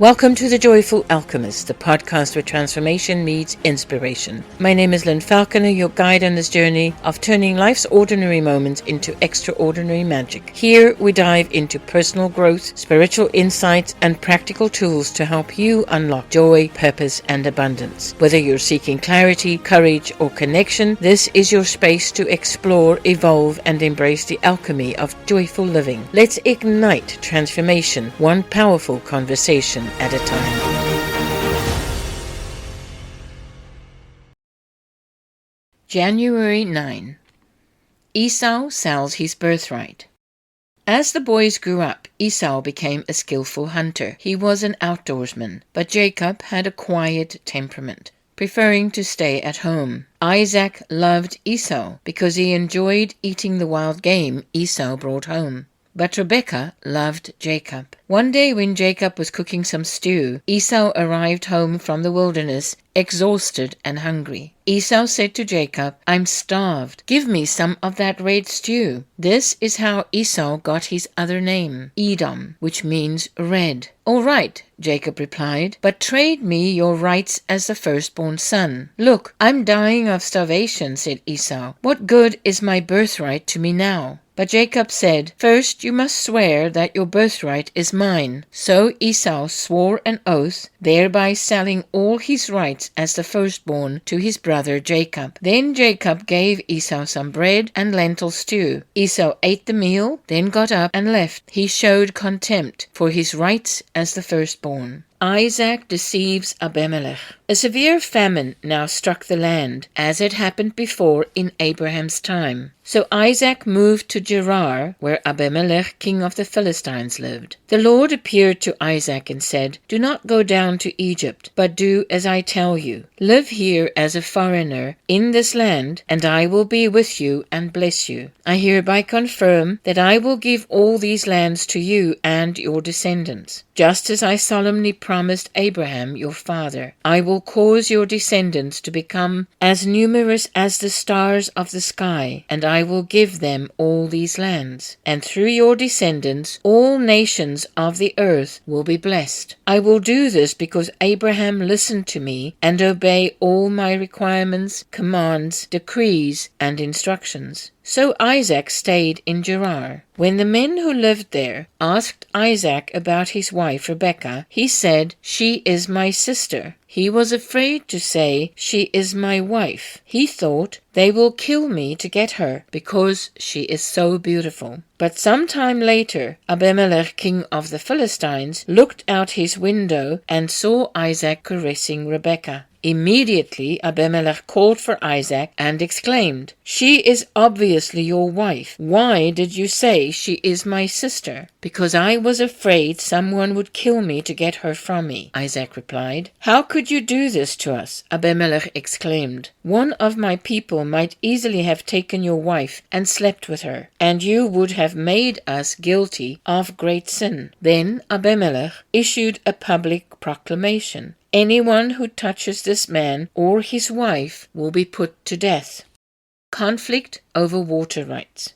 Welcome to The Joyful Alchemist, the podcast where transformation meets inspiration. My name is Lynn Falconer, your guide on this journey of turning life's ordinary moments into extraordinary magic. Here we dive into personal growth, spiritual insights, and practical tools to help you unlock joy, purpose, and abundance. Whether you're seeking clarity, courage, or connection, this is your space to explore, evolve, and embrace the alchemy of joyful living. Let's ignite transformation, one powerful conversation at a time. January 9. Esau sells his birthright. As the boys grew up, Esau became a skillful hunter. He was an outdoorsman, but Jacob had a quiet temperament, preferring to stay at home. Isaac loved Esau because he enjoyed eating the wild game Esau brought home. But Rebekah loved Jacob. One day when Jacob was cooking some stew, Esau arrived home from the wilderness, exhausted and hungry. Esau said to Jacob, "I'm starved. Give me some of that red stew." This is how Esau got his other name, Edom, which means red. "All right," Jacob replied, "but trade me your rights as the firstborn son." "Look, I'm dying of starvation," said Esau. "What good is my birthright to me now?" But Jacob said, "First you must swear that your birthright is mine." So Esau swore an oath, thereby selling all his rights as the firstborn to his brother Jacob. Then Jacob gave Esau some bread and lentil stew. Esau ate the meal, then got up and left. He showed contempt for his rights as the firstborn. Isaac deceives Abimelech. A severe famine now struck the land, as had happened before in Abraham's time. So Isaac moved to Gerar, where Abimelech, king of the Philistines, lived. The Lord appeared to Isaac and said, "Do not go down to Egypt, but do as I tell you. Live here as a foreigner in this land, and I will be with you and bless you. I hereby confirm that I will give all these lands to you and your descendants, just as I solemnly promised Abraham your father. I will cause your descendants to become as numerous as the stars of the sky, and I will give them all these lands. And through your descendants all nations of the earth will be blessed. I will do this because Abraham listened to me and obeyed all my requirements, commands, decrees, and instructions." So Isaac stayed in Gerar. When the men who lived there asked Isaac about his wife Rebekah, he said, "She is my sister." He was afraid to say, "She is my wife." He thought, "They will kill me to get her because she is so beautiful." But some time later, Abimelech, king of the Philistines, looked out his window and saw Isaac caressing Rebekah. Immediately Abimelech called for Isaac and exclaimed, "She is obviously your wife. Why did you say she is my sister?" "Because I was afraid someone would kill me to get her from me," Isaac replied. "How could you do this to us?" Abimelech exclaimed. "One of my people might easily have taken your wife and slept with her, and you would have made us guilty of great sin." Then Abimelech issued a public proclamation. "Anyone who touches this man or his wife will be put to death." Conflict over water rights.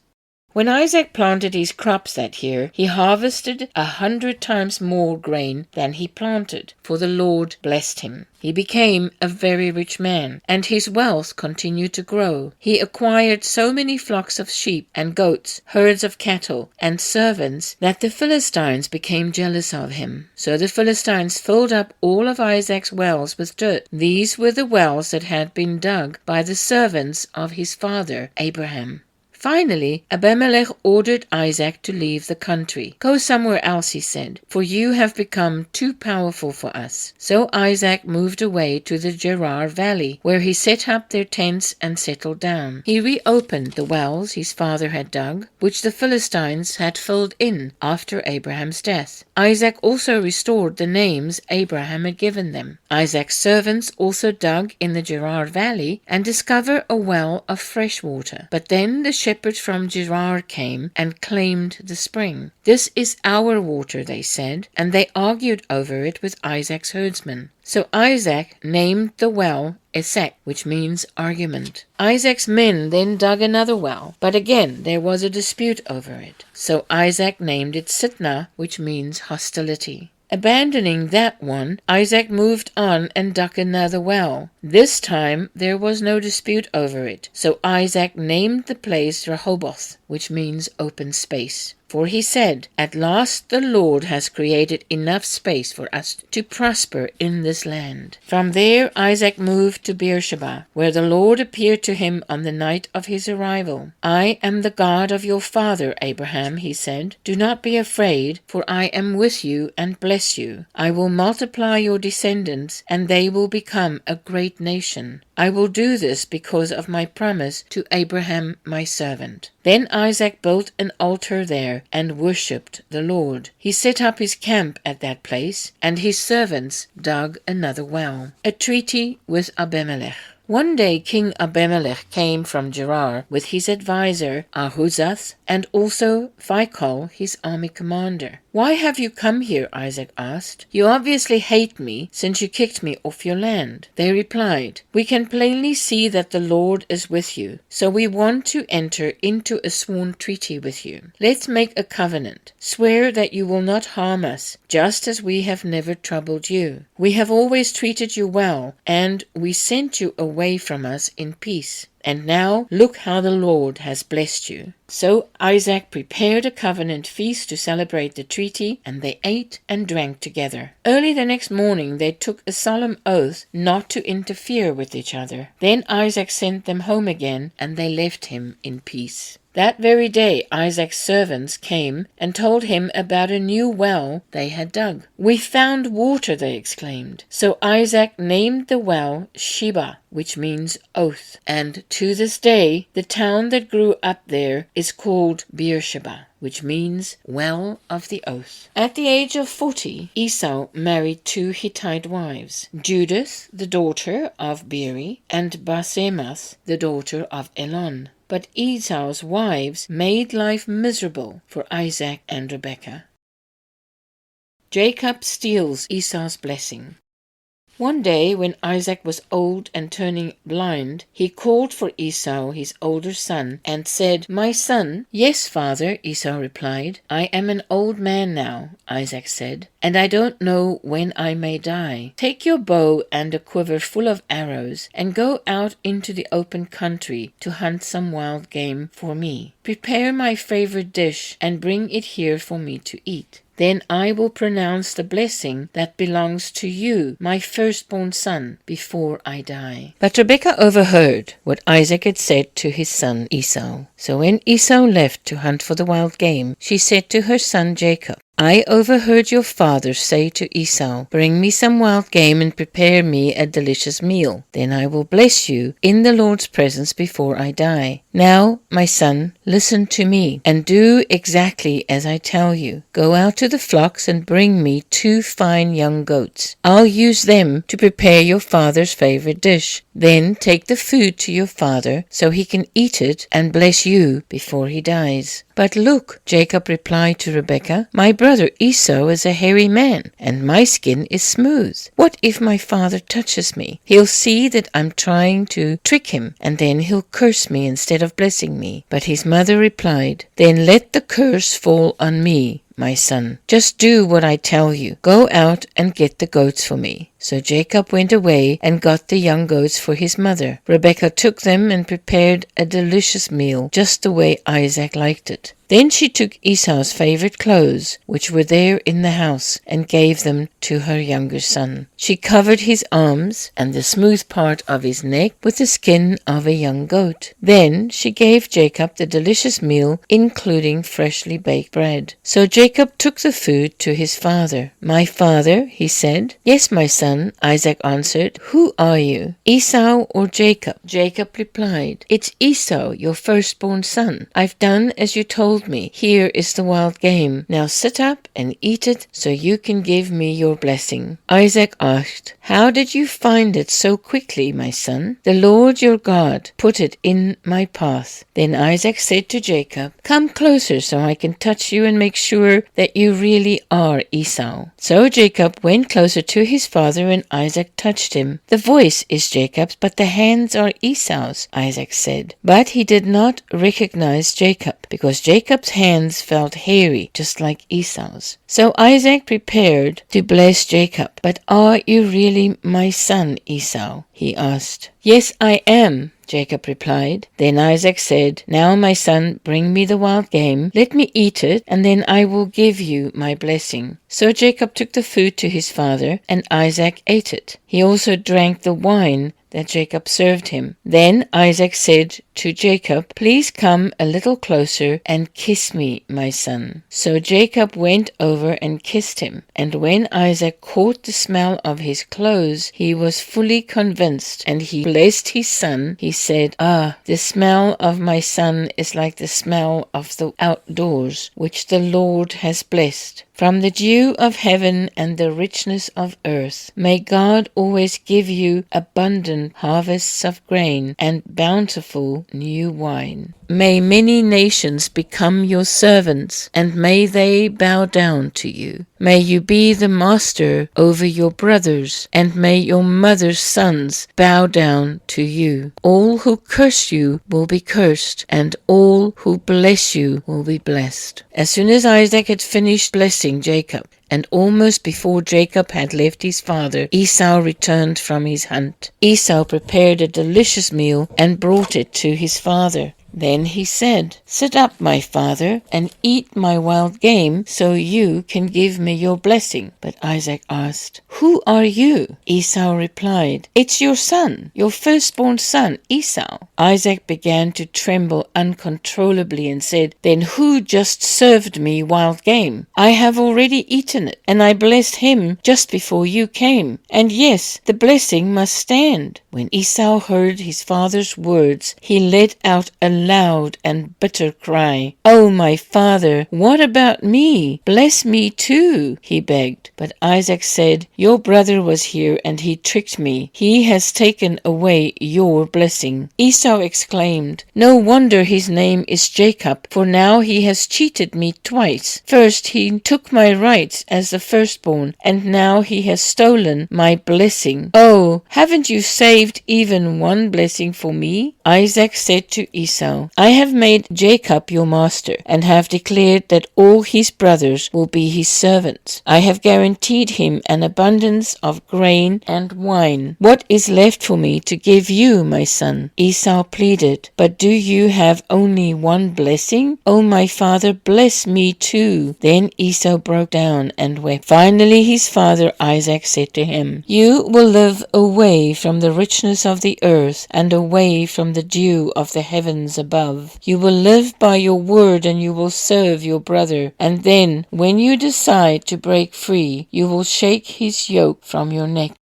When Isaac planted his crops that year, he harvested 100 times more grain than he planted, for the Lord blessed him. He became a very rich man, and his wealth continued to grow. He acquired so many flocks of sheep and goats, herds of cattle, and servants that the Philistines became jealous of him. So the Philistines filled up all of Isaac's wells with dirt. These were the wells that had been dug by the servants of his father Abraham. Finally, Abimelech ordered Isaac to leave the country. "Go somewhere else," he said, "for you have become too powerful for us." So Isaac moved away to the Gerar valley, where he set up their tents and settled down. He reopened the wells his father had dug, which the Philistines had filled in after Abraham's death. Isaac also restored the names Abraham had given them. Isaac's servants also dug in the Gerar valley and discovered a well of fresh water. But then the shepherds from Gerar came and claimed the spring. "This is our water," they said, and they argued over it with Isaac's herdsmen. So Isaac named the well Esek, which means argument. Isaac's men then dug another well, but again there was a dispute over it. So Isaac named it Sitnah, which means hostility. Abandoning that one, Isaac moved on and dug another well. This time there was no dispute over it, so Isaac named the place Rehoboth, which means open space. For he said, "At last the Lord has created enough space for us to prosper in this land." From there Isaac moved to Beersheba, where the Lord appeared to him on the night of his arrival. "I am the God of your father Abraham," he said. "Do not be afraid, for I am with you and bless you. I will multiply your descendants, and they will become a great nation. I will do this because of my promise to Abraham my servant." Then Isaac built an altar there and worshipped the Lord. He set up his camp at that place, and his servants dug another well. A treaty with Abimelech. One day King Abimelech came from Gerar with his adviser Ahuzath and also Phicol, his army commander. "Why have you come here?" Isaac asked. "You obviously hate me since you kicked me off your land." They replied, "We can plainly see that the Lord is with you, so we want to enter into a sworn treaty with you. Let's make a covenant. Swear that you will not harm us, just as we have never troubled you. We have always treated you well, and we sent you away from us in peace. And now look how the Lord has blessed you." So Isaac prepared a covenant feast to celebrate the treaty, and they ate and drank together. Early the next morning they took a solemn oath not to interfere with each other. Then Isaac sent them home again, and they left him in peace. That very day Isaac's servants came and told him about a new well they had dug. "We found water," they exclaimed. So Isaac named the well Sheba, which means oath. And to this day, the town that grew up there is called Beersheba, which means well of the oath. At the age of 40, Esau married 2 Hittite wives, Judith, the daughter of Beeri, and Basemath, the daughter of Elon. But Esau's wives made life miserable for Isaac and Rebekah. Jacob steals Esau's blessing. One day, when Isaac was old and turning blind, he called for Esau, his older son, and said, "My son." "Yes, father," Esau replied. "I am an old man now," Isaac said, "and I don't know when I may die. Take your bow and a quiver full of arrows, and go out into the open country to hunt some wild game for me. Prepare my favorite dish, and bring it here for me to eat. Then I will pronounce the blessing that belongs to you, my firstborn son, before I die." But Rebekah overheard what Isaac had said to his son Esau. So when Esau left to hunt for the wild game, she said to her son Jacob, "I overheard your father say to Esau, 'Bring me some wild game and prepare me a delicious meal. Then I will bless you in the Lord's presence before I die.' Now, my son, listen to me and do exactly as I tell you. Go out to the flocks and bring me 2 fine young goats. I'll use them to prepare your father's favorite dish. Then take the food to your father so he can eat it and bless you before he dies." "But look," Jacob replied to Rebekah, "my brother Esau is a hairy man, and my skin is smooth. What if my father touches me? He'll see that I'm trying to trick him, and then he'll curse me instead of blessing me." But his mother replied, "Then let the curse fall on me, my son. Just do what I tell you. Go out and get the goats for me." So Jacob went away and got the young goats for his mother. Rebekah took them and prepared a delicious meal, just the way Isaac liked it. Then she took Esau's favorite clothes, which were there in the house, and gave them to her younger son. She covered his arms and the smooth part of his neck with the skin of a young goat. Then she gave Jacob the delicious meal, including freshly baked bread. So Jacob took the food to his father. "My father," he said. "Yes, my son," Isaac answered. "Who are you, Esau or Jacob?" Jacob replied, "It's Esau, your firstborn son. I've done as you told me. Here is the wild game. Now sit up and eat it so you can give me your blessing." Isaac asked, "How did you find it so quickly, my son?" "The Lord your God put it in my path." Then Isaac said to Jacob, "Come closer so I can touch you and make sure that you really are Esau." So Jacob went closer to his father father and Isaac touched him. "The voice is Jacob's, but the hands are Esau's," Isaac said. But he did not recognize Jacob, because Jacob's hands felt hairy, just like Esau's. So Isaac prepared to bless Jacob. "But are you really my son, Esau?" he asked. "Yes, I am," Jacob replied. Then Isaac said, "Now, my son, bring me the wild game. Let me eat it, and then I will give you my blessing." So Jacob took the food to his father, and Isaac ate it. He also drank the wine that Jacob served him. Then Isaac said to Jacob, "Please come a little closer and kiss me, my son." So Jacob went over and kissed him. And when Isaac caught the smell of his clothes, he was fully convinced, and he blessed his son. He said, "Ah, the smell of my son is like the smell of the outdoors, which the Lord has blessed. From the dew of heaven and the richness of earth, may God always give you abundant harvests of grain and bountiful new wine. May many nations become your servants, and may they bow down to you. May you be the master over your brothers, and may your mother's sons bow down to you. All who curse you will be cursed, and all who bless you will be blessed." As soon as Isaac had finished blessing Jacob, and almost before Jacob had left his father, Esau returned from his hunt. Esau prepared a delicious meal and brought it to his father. Then he said, "Sit up, my father, and eat my wild game, so you can give me your blessing." But Isaac asked, "Who are you?" Esau replied, "It's your son, your firstborn son, Esau." Isaac began to tremble uncontrollably and said, "Then who just served me wild game? I have already eaten it, and I blessed him just before you came. And yes, the blessing must stand." When Esau heard his father's words, he let out a loud and bitter cry. "Oh, my father, what about me? Bless me too," he begged. But Isaac said, "Your brother was here and he tricked me. He has taken away your blessing." Esau exclaimed, "No wonder his name is Jacob, for now he has cheated me twice. First he took my rights as the firstborn, and now he has stolen my blessing. Oh, haven't you saved even one blessing for me?" Isaac said to Esau, "I have made Jacob your master, and have declared that all his brothers will be his servants. I have guaranteed him an abundance of grain and wine. What is left for me to give you, my son?" Esau pleaded, "But do you have only one blessing? Oh, my father, bless me too." Then Esau broke down and wept. Finally his father Isaac said to him, "You will live away from the richness of the earth and away from the dew of the heavens above. You will live by your word, and you will serve your brother. And then, when you decide to break free, you will shake his yoke from your neck."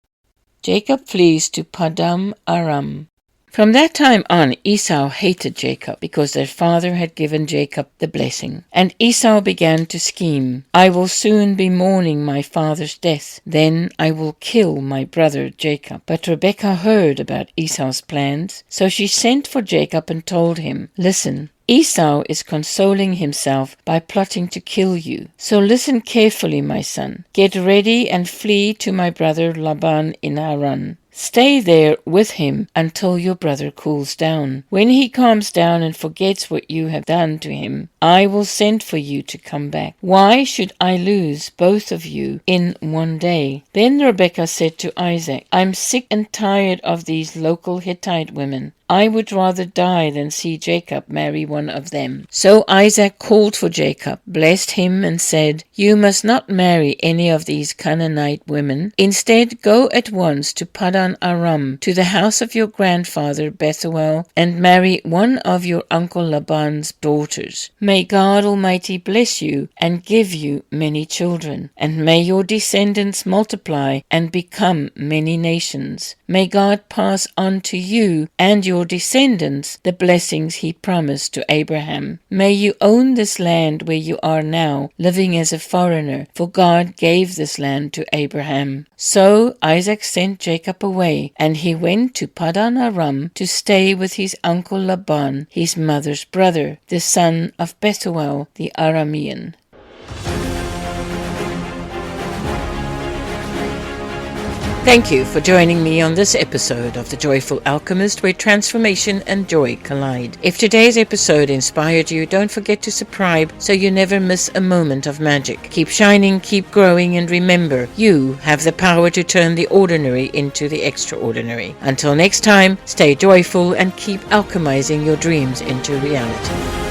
Jacob flees to Paddan-aram. From that time on, Esau hated Jacob, because their father had given Jacob the blessing. And Esau began to scheme, "I will soon be mourning my father's death. Then I will kill my brother Jacob." But Rebekah heard about Esau's plans, so she sent for Jacob and told him, "Listen, Esau is consoling himself by plotting to kill you. So listen carefully, my son. Get ready and flee to my brother Laban in Haran. Stay there with him until your brother cools down. When he calms down and forgets what you have done to him, I will send for you to come back. Why should I lose both of you in one day?" Then Rebekah said to Isaac, "I'm sick and tired of these local Hittite women. I would rather die than see Jacob marry one of them." So Isaac called for Jacob, blessed him, and said, "You must not marry any of these Canaanite women. Instead, go at once to Paddan-aram, to the house of your grandfather Bethuel, and marry one of your uncle Laban's daughters. May God Almighty bless you and give you many children, and may your descendants multiply and become many nations. May God pass on to you and your descendants the blessings he promised to Abraham. May you own this land where you are now, living as a foreigner, for God gave this land to Abraham." So Isaac sent Jacob away, and he went to Paddan-aram to stay with his uncle Laban, his mother's brother, the son of Bethuel the Aramean. Thank you for joining me on this episode of The Joyful Alchemist, where transformation and joy collide. If today's episode inspired you, don't forget to subscribe so you never miss a moment of magic. Keep shining, keep growing, and remember, you have the power to turn the ordinary into the extraordinary. Until next time, stay joyful and keep alchemizing your dreams into reality.